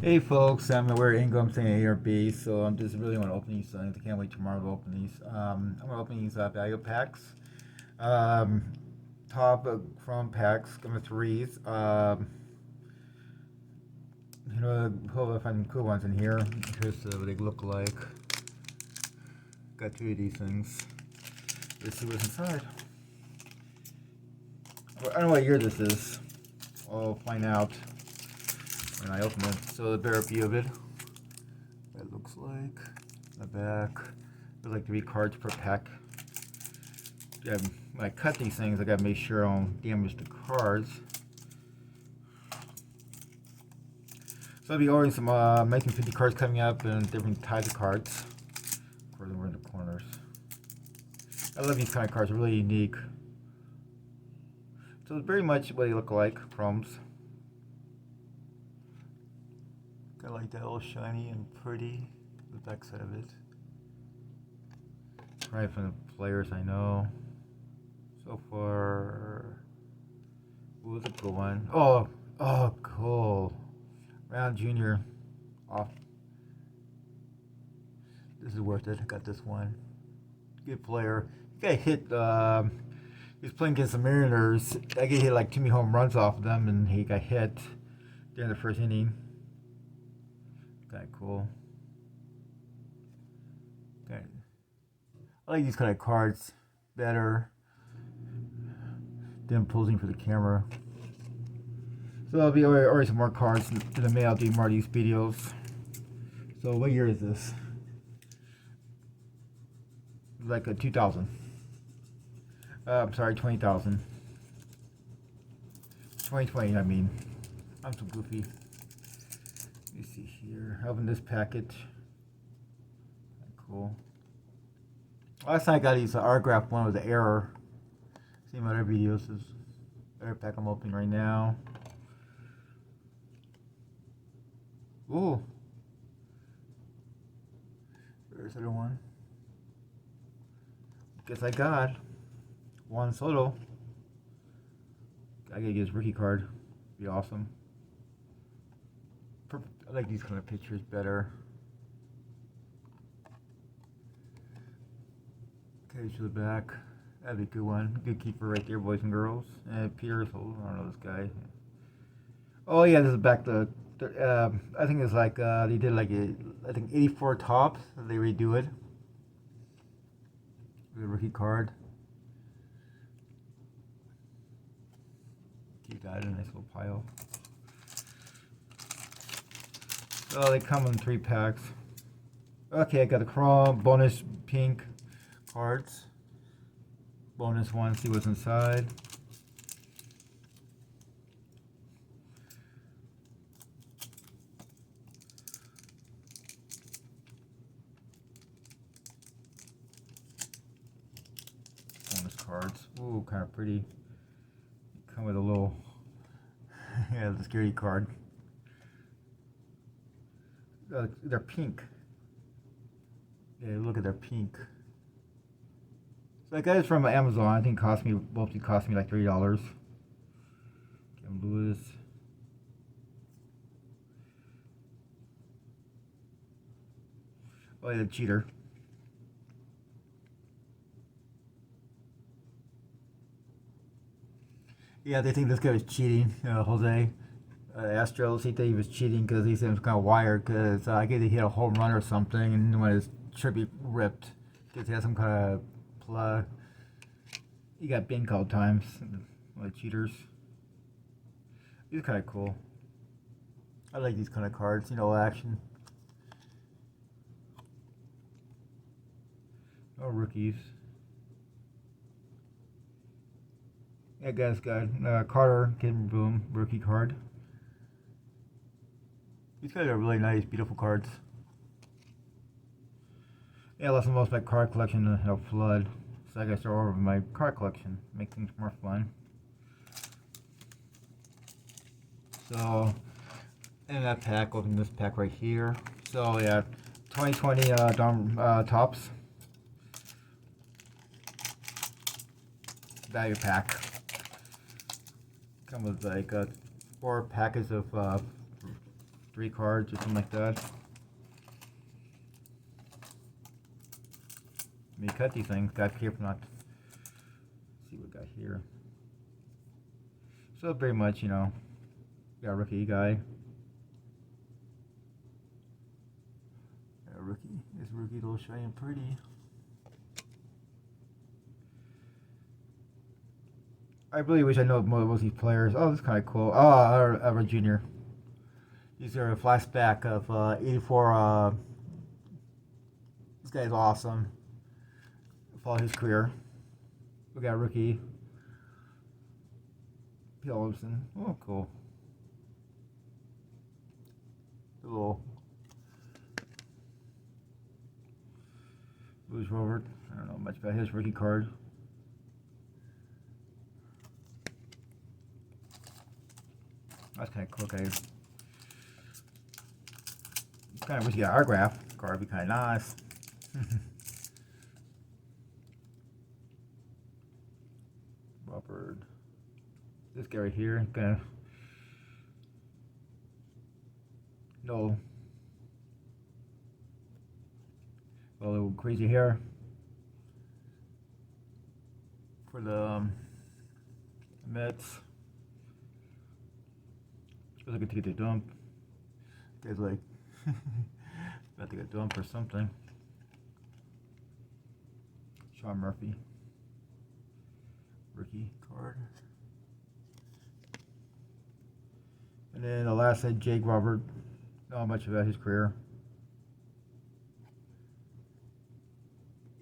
Hey folks, I'm aware income saying A or B, so I'm just really want to open these things. I can't wait tomorrow to open these. I'm gonna open these value packs. Um, top from packs, number threes. Hopefully I find some cool ones in here. Here's what they look like. Got two of these things. Let's see what's inside. I don't know what year this is. I'll find out when I open it. So the better view of it. What it looks like. The back. There's like 3 cards per pack. Yeah, when I cut these things, I gotta make sure I don't damage the cards. So I'll be ordering some making 50 cards coming up and different types of cards. Of course, we're in the corners. I love these kind of cards, they're really unique. So it's very much what they look like, chromes. I like that, all shiny and pretty. The back side of it. Right from the players I know. So far, what was a good one? Oh, cool. Round Junior off. This is worth it. I got this one. Good player. He got hit. He was playing against the Mariners. I get hit like 2 home runs off of them, and he got hit during the first inning. Kind of cool. Okay. I like these kind of cards better than posing for the camera. So I'll be ordering some more cards in the mail. I'll do more of these videos. So what year is this? Like a 2000. I'm sorry, 20,000. 2020, I mean. I'm so goofy. Let me see here. Open this package. Cool. Last time I got these autograph one with the error. See my other videos. This is error pack I'm opening right now. Ooh. There's the other one. Guess I got Juan Soto. I gotta get his rookie card. Be awesome. I like these kind of pictures better. Okay, to the back. That'd be a good one. Good keeper right there, boys and girls. Peter, I don't know this guy. Oh yeah, this is back to. I think it's like they did like I think 84 tops. They redo it. The rookie card. Keep that in a nice little pile. So they come in 3 packs. Okay, I got the chrome bonus pink cards. Bonus one, see what's inside. Bonus cards. Ooh, kind of pretty. Come with a little, yeah, the security card. They're pink. Yeah, look at their pink. So that guy's from Amazon. I think both cost me like $3. Kim Lewis. Oh, yeah, cheater. Yeah, they think this guy was cheating. Jose Astros. He thought he was cheating because he said it was kind of wired. Because I guess he hit a home run or something, and when his tribute ripped, because he had some kind of plug. He got banned all times. Like cheaters. These are kind of cool. I like these kind of cards. Action. No rookies. Yeah, guys, got Carter, Kid Boom, rookie card. These guys are really nice, beautiful cards. Yeah, I lost most of my card collection in a flood, so I gotta start over with my card collection, make things more fun. So, in that pack, open this pack right here. So yeah, 2020 tops value pack. Come with like 4 packets of 3 cards or something like that. Let me cut these things. Got careful not to see what we got here. So very much, you know, got a rookie guy. Got a rookie. This rookie's all shiny and pretty. I really wish I know most of these players. Oh, this is kind of cool. Oh, Ever Jr. These are a flashback of 84. This guy's awesome. Follow his career. We got a rookie. Olsen. Oh, cool. The little Blues Robert. I don't know much about his rookie card. That's kind of cool, guys. Kind of wish you got an autograph card. Would be kind of nice. Robert. This guy right here, kind of no, a little crazy hair for the Mets. Supposed to take a dump. Guy's like about to get a dump or something. Sean Murphy, rookie card. And then the last had Jake Robert. Not much about his career.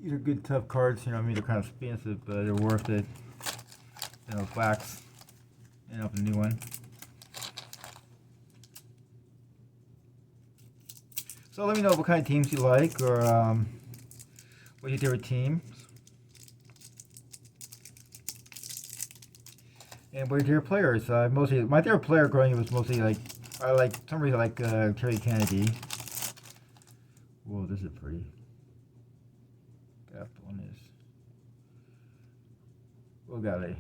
These are good, tough cards. You know, I mean, they're kind of expensive, but they're worth it. You know, wax and up a new one. So let me know what kind of teams you like, or what your favorite teams. And what are your players? Mostly, my favorite player growing up was mostly like, somebody like Terry Kennedy. Whoa, this is pretty. That one is. We got a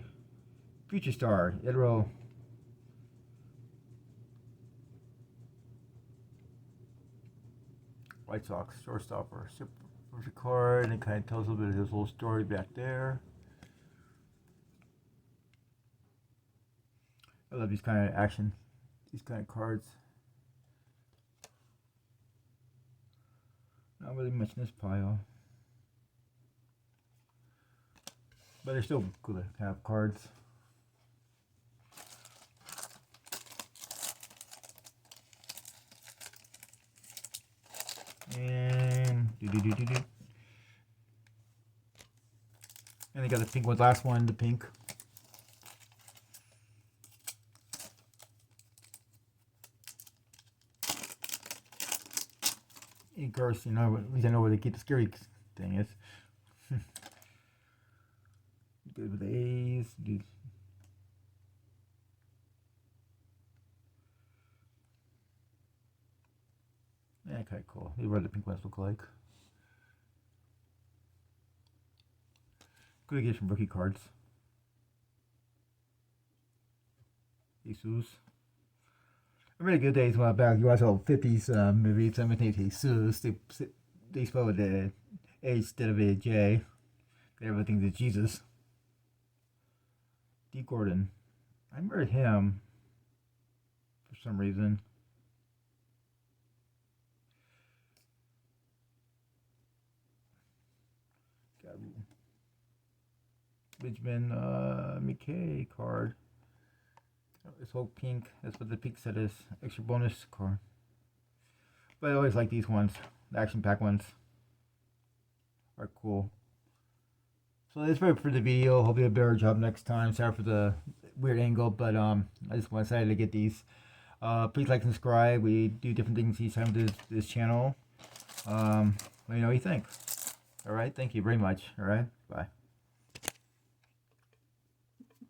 future star, Edro. White Sox shortstop or super card, and it kind of tells a little bit of his little story back there. I love these kind of action, these kind of cards. Not really much in this pile, but they're still cool to have cards. And and they got the pink one, last one, the pink. Of course, you know, at least I know where they keep the scary thing is. Good with the A's. Dude. Yeah, kind of cool. These are what the pink ones look like. Good to get some rookie cards. Jesus. I remember the good days when back you watch all 50s movies. I'm going to Jesus. They spell with the A instead of a J. Everything's a Jesus. D. Gordon. I remember him for some reason. Got Benjamin McKay card. This whole pink, that's what the pink set is. Extra bonus card. But I always like these ones. The action pack ones are cool. So that's it for the video. Hope you have a better job next time. Sorry for the weird angle, but I just decided to get these. Please like and subscribe. We do different things each time with this channel. Let me know what you think. Alright, thank you very much. Alright, bye.